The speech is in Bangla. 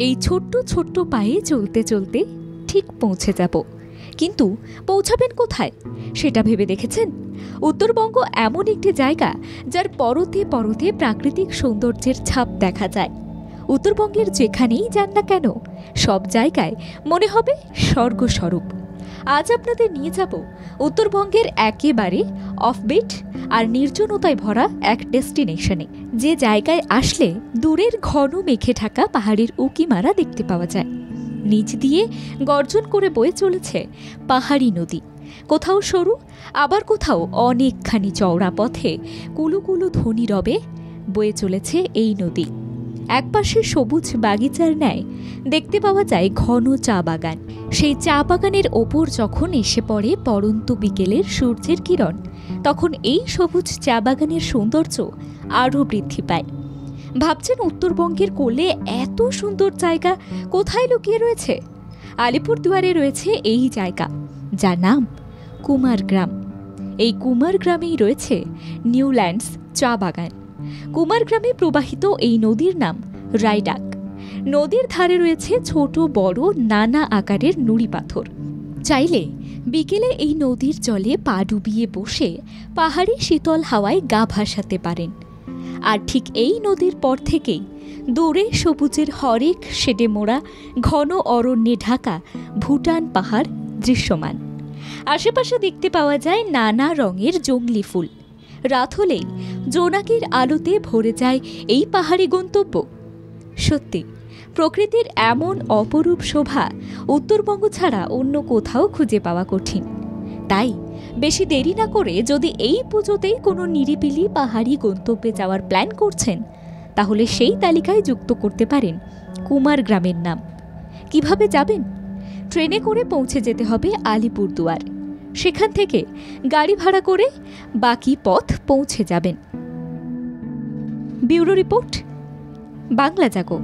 এই ছোট্ট ছোট্ট পায়ে চলতে চলতে ঠিক পৌঁছে যাব, কিন্তু পৌঁছাবেন কোথায় সেটা ভেবে দেখেছেন? উত্তরবঙ্গ এমন একটি জায়গা যার পরতে পরতে প্রাকৃতিক সৌন্দর্যের ছাপ দেখা যায়। উত্তরবঙ্গের যেখানেই যান না কেন সব জায়গায় মনে হবে স্বর্গস্বরূপ। আজ আপনাদের নিয়ে যাব উত্তরবঙ্গের একেবারে অফবিট আর নির্জনতায় ভরা এক ডেস্টিনেশনে, যে জায়গায় আসলে দূরের ঘন মেঘে ঢাকা পাহাড়ের উঁকিমারা দেখতে পাওয়া যায়। নিচ দিয়ে গর্জন করে বয়ে চলেছে পাহাড়ি নদী, কোথাও সরু আবার কোথাও অনেকখানি চওড়া পথে কুলুকুলু ধ্বনি রবে বয়ে চলেছে এই নদী। একপাশে সবুজ বাগিচার ন্যায় দেখতে পাওয়া যায় ঘন চা বাগান। সেই চা বাগানের ওপর যখন এসে পড়ে পড়ন্ত বিকেলের সূর্যের কিরণ, তখন এই সবুজ চা বাগানের সৌন্দর্য আরও বৃদ্ধি পায়। ভাবছেন উত্তরবঙ্গের কোলে এত সুন্দর জায়গা কোথায় লুকিয়ে রয়েছে? আলিপুরদুয়ারে রয়েছে এই জায়গা, যার নাম কুমারগ্রাম। এই কুমারগ্রামেই রয়েছে নিউল্যান্ডস চা বাগান। কুমারগ্রামে প্রবাহিত এই নদীর নাম রায়ডাক। নদীর ধারে রয়েছে ছোট বড় নানা আকারের নুড়ি পাথর। চাইলে বিকেলে এই নদীর জলে পা ডুবিয়ে বসে পাহাড়ি শীতল হাওয়ায় গা ভাসাতে পারেন। আর ঠিক এই নদীর পর থেকেই দূরে সবুজের হরেক শেডে মোড়া ঘন অরণ্যে ঢাকা ভুটান পাহাড় দৃশ্যমান। আশেপাশে দেখতে পাওয়া যায় নানা রঙের জংলি ফুল। রাত হলেই জোনাকির আলোতে ভরে যায় এই পাহাড়ি গন্তব্য। সত্যি প্রকৃতির এমন অপরূপ শোভা উত্তরবঙ্গ ছাড়া অন্য কোথাও খুঁজে পাওয়া কঠিন। তাই বেশি দেরি না করে যদি এই পুজোতেই কোনো নিরিবিলি পাহাড়ি গন্তব্যে যাওয়ার প্ল্যান করছেন, তাহলে সেই তালিকায় যুক্ত করতে পারেন কুমারগ্রামের নাম। কিভাবে যাবেন? ট্রেনে করে পৌঁছে যেতে হবে আলিপুরদুয়ার। সেখান থেকে গাড়ি ভাড়া করে বাকি পথ পৌঁছে যাবেন। ব্যুরো রিপোর্ট, বাংলা জাগো।